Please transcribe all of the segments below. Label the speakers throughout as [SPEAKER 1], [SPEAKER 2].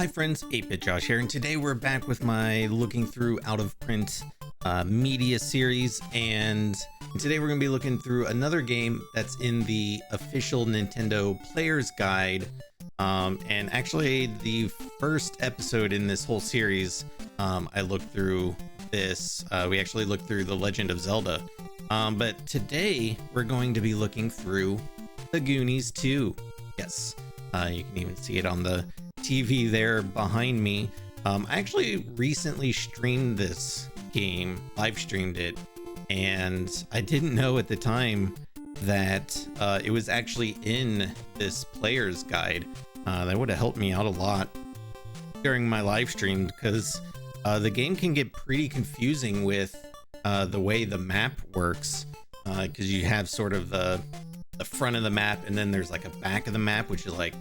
[SPEAKER 1] Hi friends, 8-Bit Josh here, and today we're back with my looking through out of print media series, and today we're going to be looking through another game that's in the official Nintendo Player's Guide, and actually the first episode in this whole series. I looked through this, we actually looked through The Legend of Zelda, but today we're going to be looking through the Goonies 2. Yes, you can even see it on the TV there behind me. I actually recently streamed this game, live streamed it, and I didn't know at the time that it was actually in this player's guide. That would have helped me out a lot during my live stream, because the game can get pretty confusing with the way the map works, because you have sort of the front of the map, and then there's like a back of the map, which is like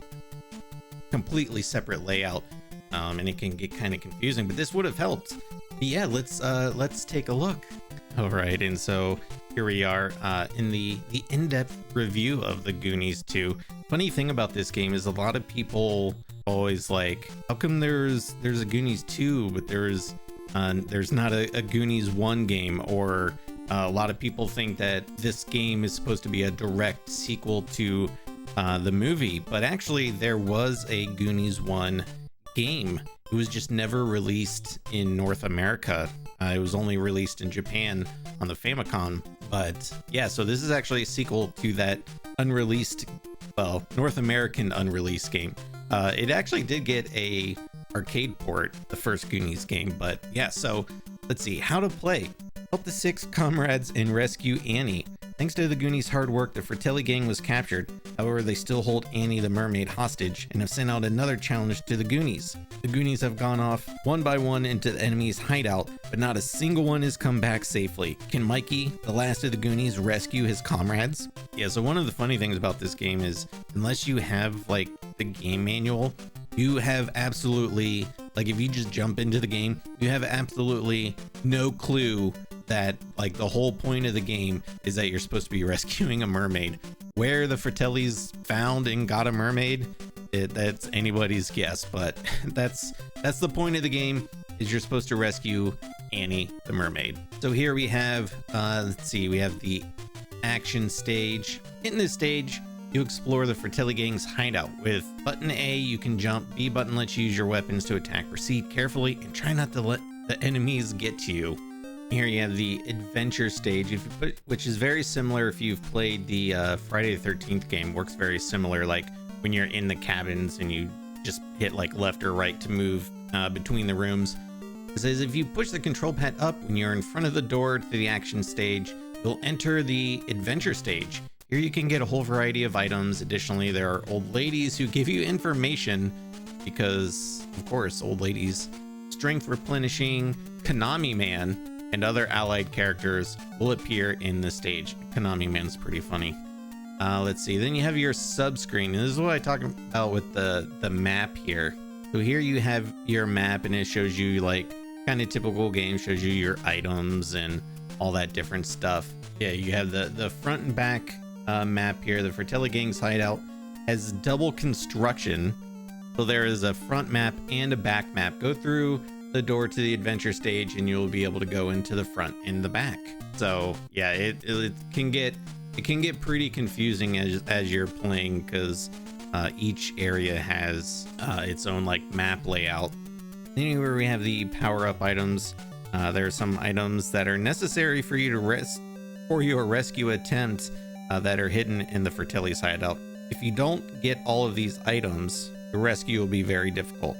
[SPEAKER 1] completely separate layout, and it can get kind of confusing, but this would have helped. But yeah, let's take a look. All right, and so here we are in the in-depth review of the Goonies 2. Funny thing about this game is a lot of people always like, how come there's a Goonies 2 but there's not a Goonies 1 game, or a lot of people think that this game is supposed to be a direct sequel to the movie, but actually there was a Goonies 1 game. It was just never released in North America. It was only released in Japan on the Famicom. But yeah, so this is actually a sequel to that unreleased, well, North American unreleased game. It actually did get a arcade port, the first Goonies game. But yeah, so let's see how to play. Help the 6 comrades and rescue Annie. Thanks to the Goonies' hard work, the Fratelli gang was captured. However, they still hold Annie the mermaid hostage and have sent out another challenge to the Goonies. The Goonies have gone off one by one into the enemy's hideout, but not a single one has come back safely. Can Mikey, the last of the Goonies, rescue his comrades? Yeah, so one of the funny things about this game is, unless you have like the game manual, you have absolutely, like if you just jump into the game, you have absolutely no clue that like the whole point of the game is that you're supposed to be rescuing a mermaid. Where the Fratellis found and got a mermaid, that's anybody's guess, but that's the point of the game, is you're supposed to rescue Annie the mermaid. So here we have let's see, we have the action stage. In this stage, you explore the Fratelli gang's hideout. With button A, you can jump. B button lets you use your weapons to attack. Proceed carefully and try not to let the enemies get to you. Here you have the adventure stage, which is very similar if you've played the Friday the 13th game. Works very similar, like when you're in the cabins and you just hit like left or right to move between the rooms. It says if you push the control pad up when you're in front of the door to the action stage, you'll enter the adventure stage. Here you can get a whole variety of items. Additionally, there are old ladies who give you information, because of course old ladies. Strength replenishing, Konami Man, and other allied characters will appear in the stage. Konami Man's pretty funny. Let's see, then you have your sub screen, and this is what I talk about with the map here. So here you have your map, and it shows you like kind of typical game, shows you your items and all that different stuff. Yeah, you have the front and back map here. The Fratelli gang's hideout has double construction, so there is a front map and a back map. Go through the door to the adventure stage and you'll be able to go into the front and the back. So yeah, it can get pretty confusing as you're playing, because each area has its own like map layout. Anywhere we have the power-up items, there are some items that are necessary for you to for your rescue attempt that are hidden in the Fratelli's hideout. If you don't get all of these items, the rescue will be very difficult.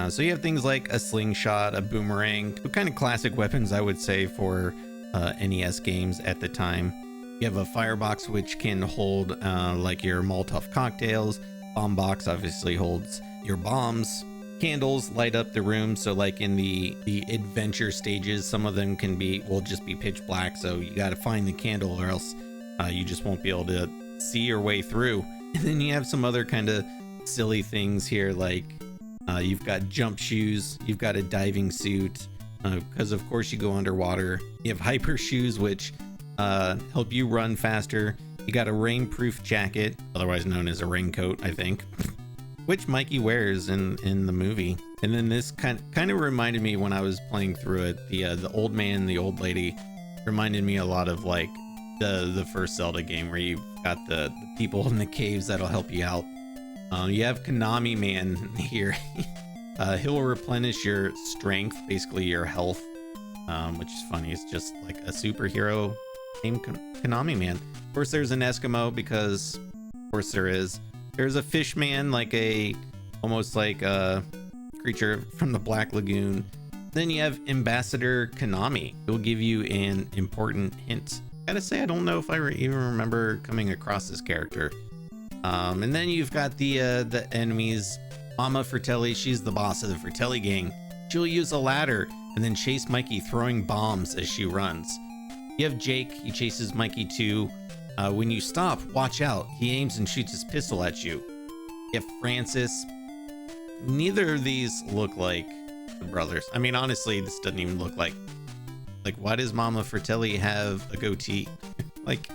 [SPEAKER 1] So you have things like a slingshot, a boomerang, kind of classic weapons, I would say, for NES games at the time. You have a firebox, which can hold like your Molotov cocktails. Bomb box obviously holds your bombs. Candles light up the room, so like in the adventure stages, some of them will just be pitch black, so you got to find the candle, or else you just won't be able to see your way through. And then you have some other kind of silly things here, like you've got jump shoes, you've got a diving suit, because of course you go underwater. You have hyper shoes, which help you run faster. You got a rainproof jacket, otherwise known as a raincoat, I think. which Mikey wears in the movie. And then this kind of reminded me when I was playing through it, the old man, the old lady reminded me a lot of like the first Zelda game where you've got the people in the caves that'll help you out. You have Konami Man here. He'll replenish your strength, basically your health, which is funny. It's just like a superhero named Konami Man. Of course, there's an Eskimo because, of course, there is. There's a fish man, like almost like a creature from the Black Lagoon. Then you have Ambassador Konami. He'll give you an important hint. Gotta say, I don't know if I even remember coming across this character. And then you've got the enemies. Mama Fratelli, she's the boss of the Fratelli gang. She'll use a ladder and then chase Mikey, throwing bombs as she runs. You have Jake, he chases Mikey too. When you stop, watch out. He aims and shoots his pistol at you. You have Francis. Neither of these look like the brothers. I mean, honestly, this doesn't even look like why does Mama Fratelli have a goatee? Like,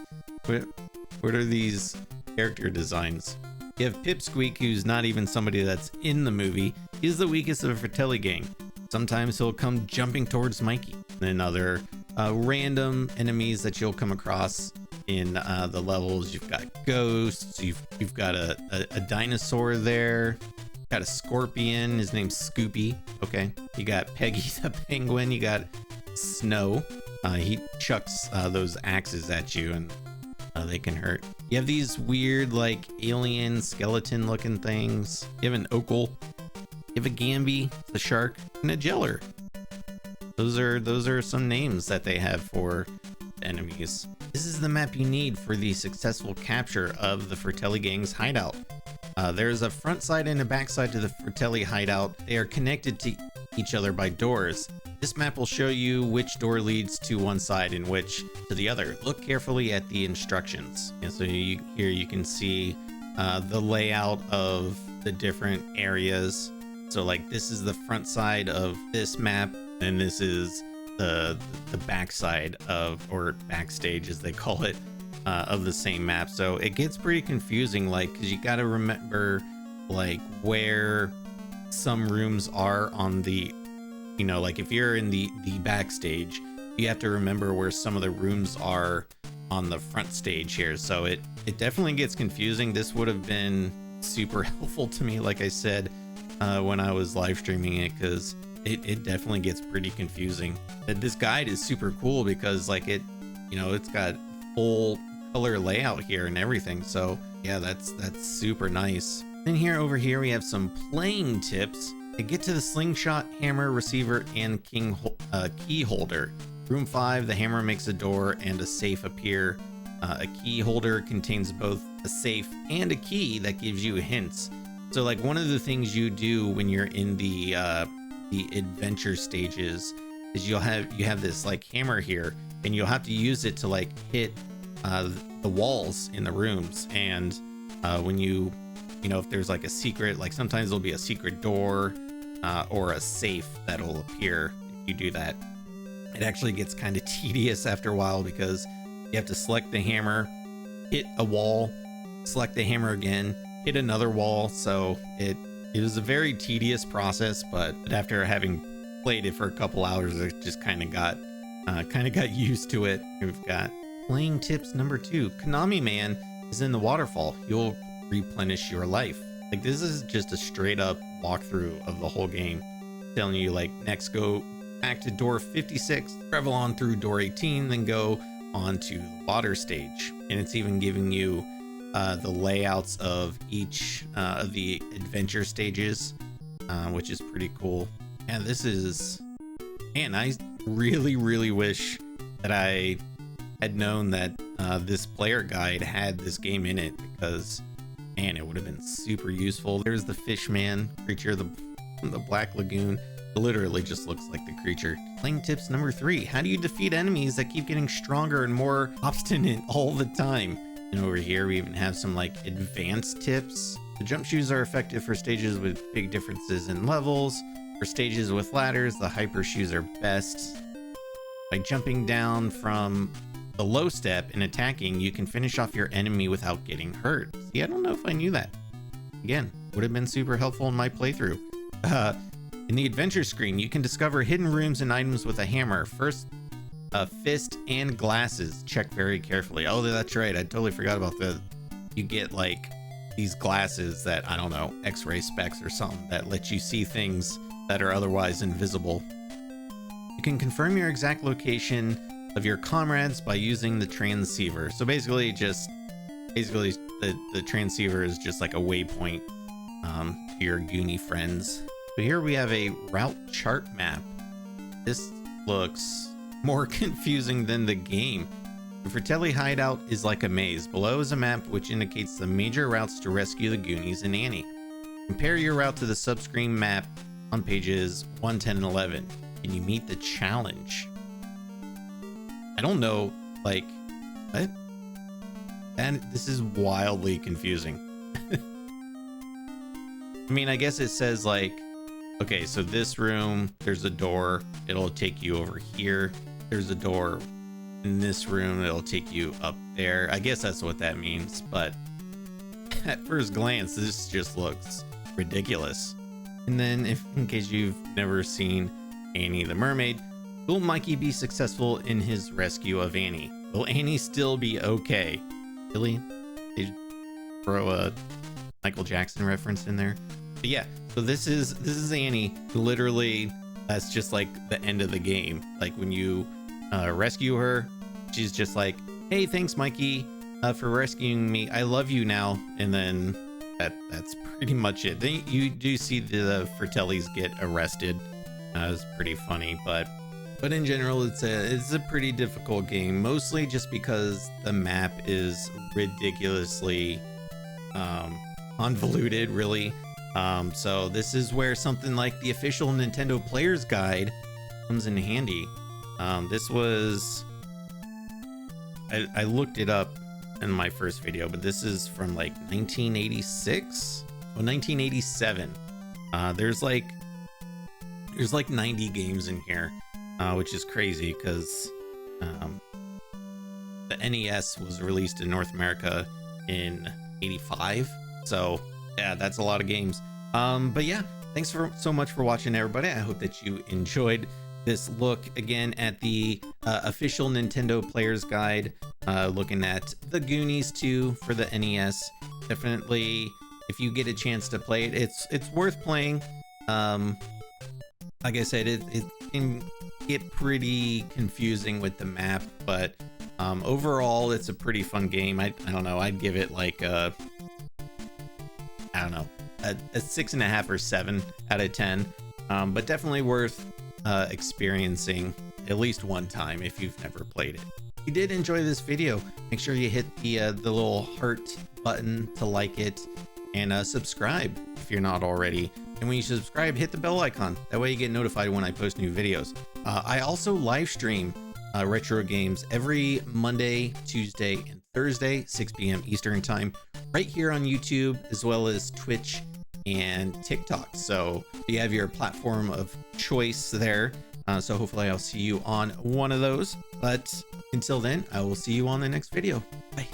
[SPEAKER 1] what are these character designs? You have Pipsqueak, who's not even somebody that's in the movie. He's the weakest of the Fratelli gang. Sometimes he'll come jumping towards Mikey. And then other random enemies that you'll come across in the levels. You've got ghosts. You've got a dinosaur there. Got a scorpion. His name's Scoopy. Okay. You got Peggy the penguin. You got Snow. He chucks those axes at you and they can hurt. You have these weird like alien skeleton looking things. You have an Okul. You have a Gamby, the shark, and a Jeller. Those are some names that they have for enemies. This is the map you need for the successful capture of the Fratelli gang's hideout. There's a front side and a back side to the Fratelli hideout. They are connected to each other by doors. This map will show you which door leads to one side and which to the other. Look carefully at the instructions. And so here you can see the layout of the different areas. So like this is the front side of this map, and this is the back side of, or backstage as they call it, of the same map. So it gets pretty confusing, like, because you got to remember like where some rooms are on the, you know, like if you're in the backstage, you have to remember where some of the rooms are on the front stage here. So it definitely gets confusing. This would have been super helpful to me, like I said, when I was live streaming it, because it definitely gets pretty confusing. But this guide is super cool because like it, you know, it's got full color layout here and everything. So yeah, that's super nice. Then over here we have some playing tips to get to the slingshot, hammer, receiver, and key holder. Room 5, the hammer makes a door and a safe appear. A key holder contains both a safe and a key that gives you hints. So like one of the things you do when you're in the adventure stages is you have this like hammer here, and you'll have to use it to like hit the walls in the rooms. And when you know, if there's like a secret, like sometimes there'll be a secret door or a safe that'll appear if you do that. It actually gets kind of tedious after a while because you have to select the hammer, hit a wall, select the hammer again, hit another wall. So it was a very tedious process, but after having played it for a couple hours, I just kind of got used to it. We've got playing tips number 2. Konami Man is in the waterfall. You'll replenish your life. Like this is just a straight up walkthrough of the whole game, telling you like next go back to door 56, travel on through door 18, then go on to the water stage. And it's even giving you the layouts of each of the adventure stages, which is pretty cool. And this is, man, I really wish that I had known that this player guide had this game in it, because man, it would have been super useful. There's the fish man creature, the Black Lagoon. It literally just looks like the creature. Playing tips number 3. How do you defeat enemies that keep getting stronger and more obstinate all the time? And over here we even have some like advanced tips. The jump shoes are effective for stages with big differences in levels. For stages with ladders, the hyper shoes are best. By jumping down from the low step and attacking, you can finish off your enemy without getting hurt. See, I don't know if I knew that. again, would have been super helpful in my playthrough. In the adventure screen, you can discover hidden rooms and items with a hammer, first a fist, and glasses. Check very carefully. Oh, that's right. I totally forgot about you get like these glasses that, I don't know, X-ray specs or something that let you see things that are otherwise invisible. You can confirm your exact location of your comrades by using the transceiver. So basically the transceiver is just like a waypoint to your Goonie friends. So here we have a route chart map. This looks more confusing than the game. The Fratelli hideout is like a maze. Below is a map which indicates the major routes to rescue the Goonies and Annie. Compare your route to the subscreen map on pages 1, 10, and 11. Can you meet the challenge? I don't know, like, what? And this is wildly confusing. I mean, I guess it says like, okay, so this room, there's a door, it'll take you over here. There's a door in this room, it'll take you up there. I guess that's what that means, but at first glance, this just looks ridiculous. And then, in case you've never seen Annie the Mermaid, will Mikey be successful in his rescue of Annie? Will Annie still be okay? Really? They throw a Michael Jackson reference in there? But yeah, so this is Annie. Literally, that's just like the end of the game. Like when you rescue her, she's just like, hey, thanks Mikey for rescuing me, I love you now. And then that's pretty much it. Then you do see the Fratellis get arrested. It's pretty funny, but in general, it's a pretty difficult game, mostly just because the map is ridiculously convoluted, really. So this is where something like the official Nintendo Player's Guide comes in handy. This was, I looked it up in my first video, but this is from like 1986 or 1987. There's like 90 games in here, which is crazy because the NES was released in North America in 85. So yeah, that's a lot of games. But yeah, thanks so much for watching, everybody. I hope that you enjoyed this look again at the official Nintendo Player's Guide, looking at the Goonies II for the NES. Definitely, if you get a chance to play it, it's worth playing. Like I said, it can get pretty confusing with the map, but overall, it's a pretty fun game. I don't know, I'd give it like a 6.5 or 7 out of 10, but definitely worth experiencing at least one time if you've never played it. If you did enjoy this video, make sure you hit the little heart button to like it, and subscribe if you're not already. And when you subscribe, hit the bell icon. That way you get notified when I post new videos. I also live stream retro games every Monday, Tuesday, and Thursday, 6 p.m. Eastern time, right here on YouTube, as well as Twitch and TikTok. So you have your platform of choice there. So hopefully I'll see you on one of those. But until then, I will see you on the next video. Bye.